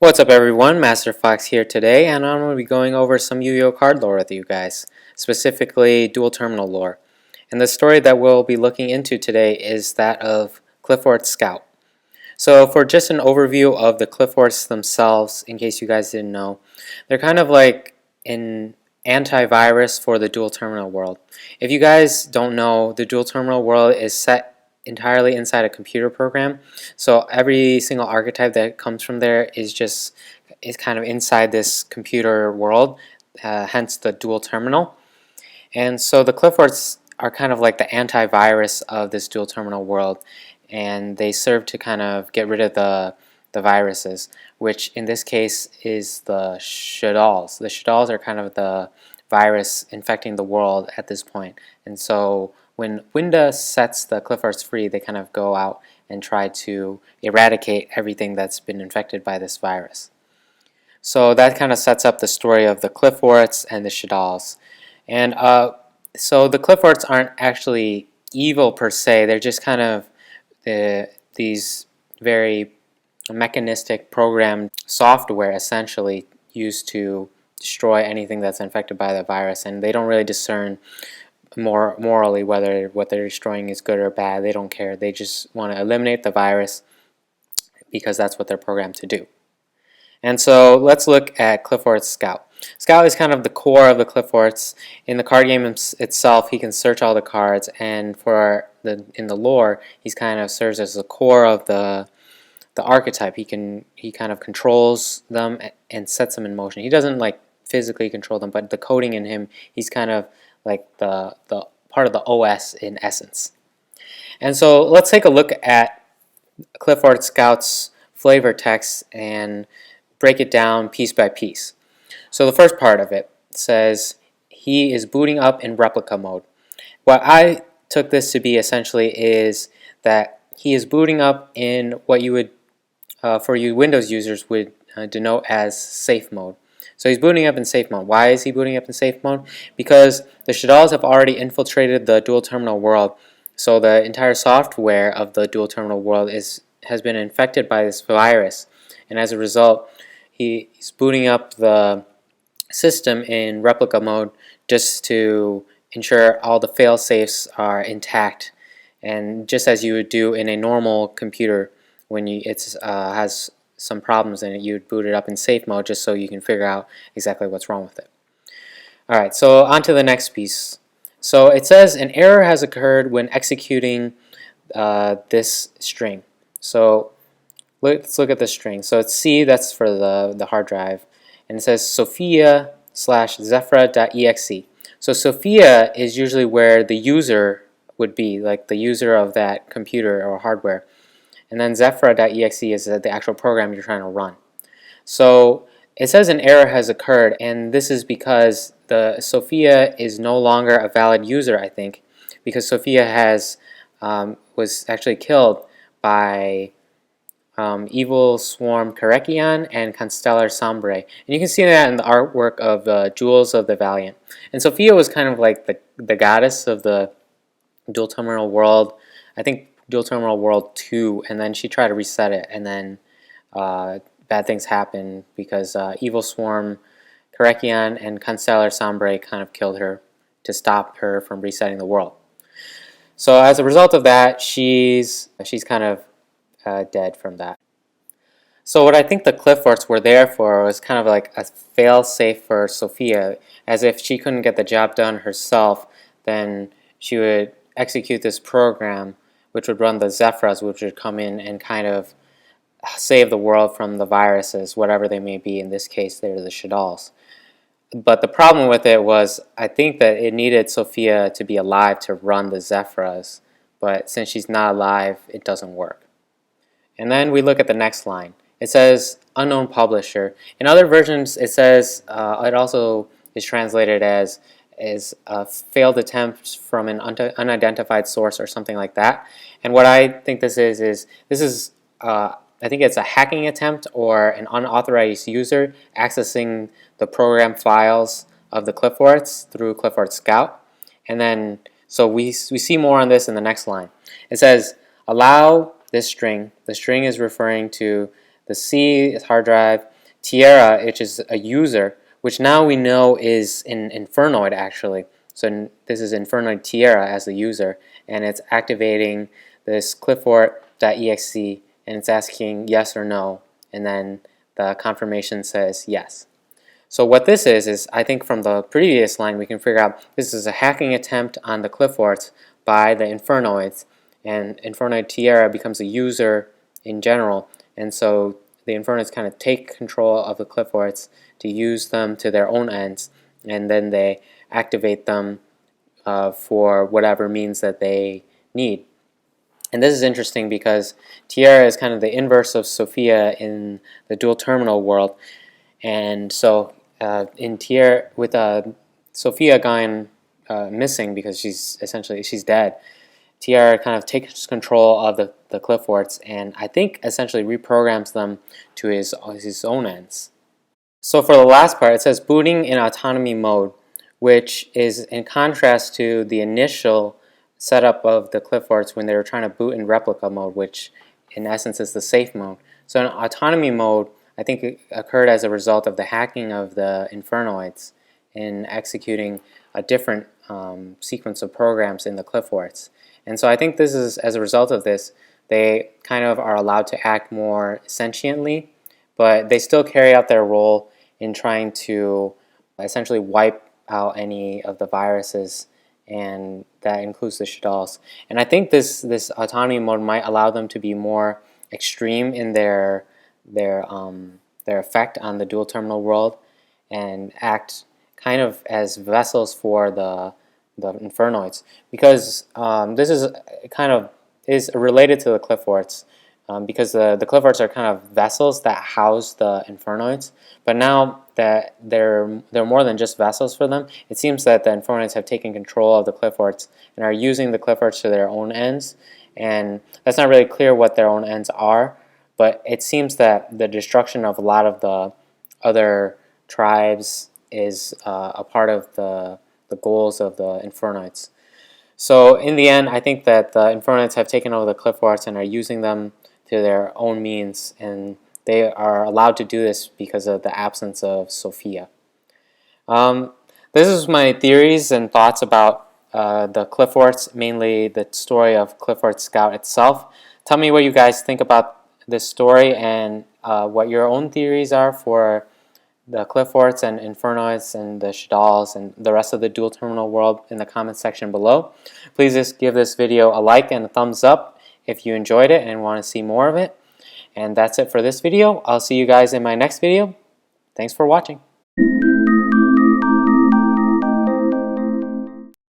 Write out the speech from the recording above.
What's up everyone, Master Fox here today, and I'm going to be going over some Yu-Gi-Oh card lore with you guys, specifically dual terminal lore. And the story that we'll be looking into today is that of Qliphort Scout. So for just an overview of the Qliphorts themselves, in case you guys didn't know, they're kind of like an antivirus for the dual terminal world. If you guys don't know, the dual terminal world is set entirely inside a computer program, so every single archetype that comes from there is kind of inside this computer world, hence the dual terminal. And so the Qliphorts are kind of like the antivirus of this dual terminal world, and they serve to kind of get rid of the viruses, which in this case is the Shaddolls. The Shaddolls are kind of the virus infecting the world at this point, and so when Winda sets the Qliphorts free, they kind of go out and try to eradicate everything that's been infected by this virus. So that kind of sets up the story of the Qliphorts and the Shaddolls. And so the Qliphorts aren't actually evil per se, they're just kind of these very mechanistic programmed software essentially used to destroy anything that's infected by the virus, and they don't really discern morally whether what they're destroying is good or bad. They don't care. They just want to eliminate the virus because that's what they're programmed to do. And so let's look at Qliphort Scout. Scout is kind of the core of the Qliphorts. In the card game itself, he can search all the cards, and in the lore, he's kind of serves as the core of the archetype. He kind of controls them and sets them in motion. He doesn't like physically control them, but the coding in him, he's kind of like the part of the OS in essence. And so let's take a look at Qliphort Scout's flavor text and break it down piece by piece. So the first part of it says he is booting up in replica mode. What I took this to be essentially is that he is booting up in what you would, for you Windows users, would denote as safe mode. So he's booting up in safe mode. Why is he booting up in safe mode? Because the Shaddolls have already infiltrated the dual terminal world. So the entire software of the dual terminal world has been infected by this virus. And as a result, he's booting up the system in replica mode just to ensure all the fail-safes are intact. And just as you would do in a normal computer when it has some problems in it, you'd boot it up in safe mode just so you can figure out exactly what's wrong with it. Alright, so on to the next piece. So it says an error has occurred when executing this string. So let's look at the string. So it's C, that's for the hard drive, and it says Sophia/Zephra.exe. So Sophia is usually where the user would be, like the user of that computer or hardware. And then Zephra.exe is the actual program you're trying to run. So it says an error has occurred, and this is because the Sophia is no longer a valid user, I think, because Sophia was actually killed by Evil Swarm Karekian and Constellar Sombre. And you can see that in the artwork of Jewels of the Valiant. And Sophia was kind of like the goddess of the dual terminal world. I think Dual Terminal World 2, and then she tried to reset it, and then bad things happened because Evil Swarm Karekian and Constellar Sombre kind of killed her to stop her from resetting the world. So as a result of that, she's kind of dead from that. So what I think the Qliphorts were there for was kind of like a fail-safe for Sophia, as if she couldn't get the job done herself, then she would execute this program which would run the Zephras, which would come in and kind of save the world from the viruses, whatever they may be. In this case, they're the Shaddolls. But the problem with it was, I think that it needed Sophia to be alive to run the Zephras, but since she's not alive, it doesn't work. And then we look at the next line. It says unknown publisher. In other versions, it says, it also is translated as a failed attempt from an unidentified source or something like that. And what I think this is I think it's a hacking attempt or an unauthorized user accessing the program files of the Qliphorts through Qliphort Scout. And then, so we see more on this in the next line. It says, allow this string. The string is referring to the C hard drive Tierra, which is a user, which now we know is an Infernoid actually. So this is Infernoid Tierra as the user, and it's activating this Qliphort.exe, and it's asking yes or no, and then the confirmation says yes. So what this is I think from the previous line we can figure out this is a hacking attempt on the Qliphorts by the Infernoids, and Infernoid Tierra becomes a user in general, and so the Infernoids kind of take control of the Qliphorts to use them to their own ends, and then they activate them for whatever means that they need. And this is interesting because Tierra is kind of the inverse of Sophia in the dual terminal world, and so in Tierra, with Sophia gone missing because she's dead, Tierra kind of takes control of the Qliphorts, and I think essentially reprograms them to his own ends. So for the last part, it says booting in autonomy mode, which is in contrast to the initial setup of the Qliphorts when they were trying to boot in replica mode, which in essence is the safe mode. So in autonomy mode, I think it occurred as a result of the hacking of the Infernoids in executing a different sequence of programs in the Qliphorts. And so I think this is, as a result of this, they kind of are allowed to act more sentiently, but they still carry out their role in trying to essentially wipe out any of the viruses, and that includes the Shaddolls. And I think this autonomy mode might allow them to be more extreme in their effect on the dual terminal world and act kind of as vessels for the Infernoids, because this is kind of related to the Qliphorts, because the Qliphorts are kind of vessels that house the Infernoids, but now that they're more than just vessels for them, it seems that the Infernoids have taken control of the Qliphorts and are using the Qliphorts to their own ends, and that's not really clear what their own ends are, but it seems that the destruction of a lot of the other tribes is a part of the goals of the Infernoids. So in the end, I think that the Infernoids have taken over the Qliphorts and are using them to their own means, and they are allowed to do this because of the absence of Sophia. This is my theories and thoughts about the Qliphorts, mainly the story of Qliphort Scout itself. Tell me what you guys think about this story and what your own theories are for the Qliphorts and Infernoids and the Shaddolls and the rest of the dual terminal world in the comments section below. Please just give this video a like and a thumbs up if you enjoyed it and want to see more of it. And that's it for this video. I'll see you guys in my next video. Thanks for watching.